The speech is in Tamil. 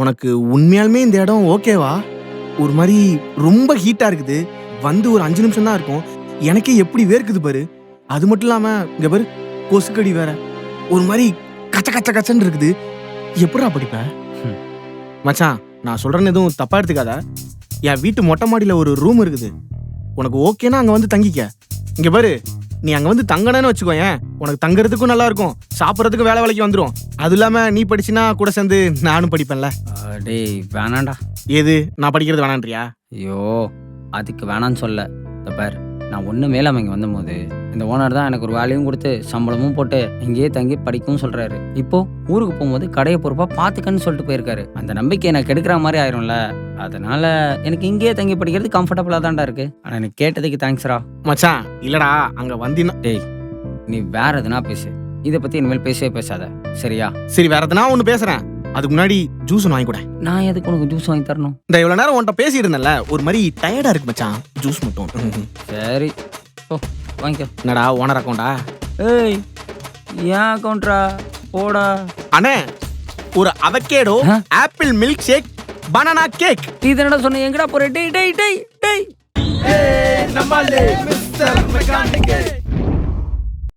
உனக்கு உண்மையாலுமே இந்த இடம் ஓகேவா? ஒரு மாரி ரொம்ப ஹீட்டா இருக்குது. வந்து ஒரு 5 நிமிஷம் தான் இருக்கும். எனக்கே எப்படி வேர்க்குது பாரு. அது மட்டும் இல்லாம இங்க பாரு கொசுக்கடி வேற. ஒரு மாரி கச்ச கச்ச கச்சன்னு இருக்குது. எப்புட்றா படிப்ப? ம். மச்சான் நான் சொல்றேன்னு எதுவும் தப்பா எடுத்துக்காத. என் வீட்டு மொட்டை மாடியில ஒரு ரூம் இருக்குது. உனக்கு ஓகேன்னா அங்க வந்து தங்கிக்க. இங்க பாரு நீ அங்க வந்து தங்கனன்னு வச்சுக்கோயேன். உனக்கு தங்குறதுக்கும் நல்லா இருக்கும். சாப்பிட்றதுக்கும் வேலை வேலைக்கு வந்துரும். அது இல்லாம நீ படிச்சினா கூட சேர்ந்து நானும் படிப்பேன்ல. டேய் வேணாண்டா. எது நான் படிக்கிறது வேணான்றியா? ஐயோ! அதுக்கு வேணான்னு சொல்ல. இந்த பாரு நான் ஒண்ணுமே இல்லாம இங்க வந்தபோது, இந்த ஓனர் தான் எனக்கு ஒரு வேலையும் குடுத்து, சம்பளமும் போட்டு, இங்கேயே தங்கி படிக்கவும் சொல்றாரு. இப்போ ஊருக்கு போகும்போது கடைய பொறுப்பா பாத்துக்கன்னு சொல்லிட்டு போயிருக்காரு. அந்த நம்பிக்கைய நான் கெடுக்கிற மாரி ஆயிரும்ல. அதனால எனக்கு இங்கேயே தங்கி படிக்கிறது கம்ஃபர்டபுளா தான்டா இருக்கு. ஆனா நீ கேட்டதுக்கு தேங்க்ஸ்ரா. மச்சான் இல்லடா அங்க வந்தினா டேய் நீ வேற எதுனா பேசு. இத பத்தி இனிமேல் பேசவே பேசாத. சரியா? சரி வேற எதனா ஒண்ணு பேசுறேன். அதுக்கு முன்னாடி ஜூஸ் ஒன்று வாங்கி கூட. நான் எதுக்கு உனக்கு ஜூஸ் வாங்கி தரணும்? இந்த இவ்வளவு நேரம் உன்கிட்ட பேசிட்டு இருந்தேன்ல ஒரு மாதிரி டயர்டா இருக்கு மச்சான். ஜூஸ் மட்டும். சரி. ஓ வாங்கிக்கோ. என்னடா ஓனர் அக்கௌண்டா? ஏய் ஏன் அக்கௌண்ட்ரா? போடா. அண்ணே ஒரு avocado apple milkshake banana cake. நீ தானடா சொன்ன எங்கடா போற? டேய் டேய் டேய் டேய். நம்மாலே மிஸ்டர் மெக்கானிக்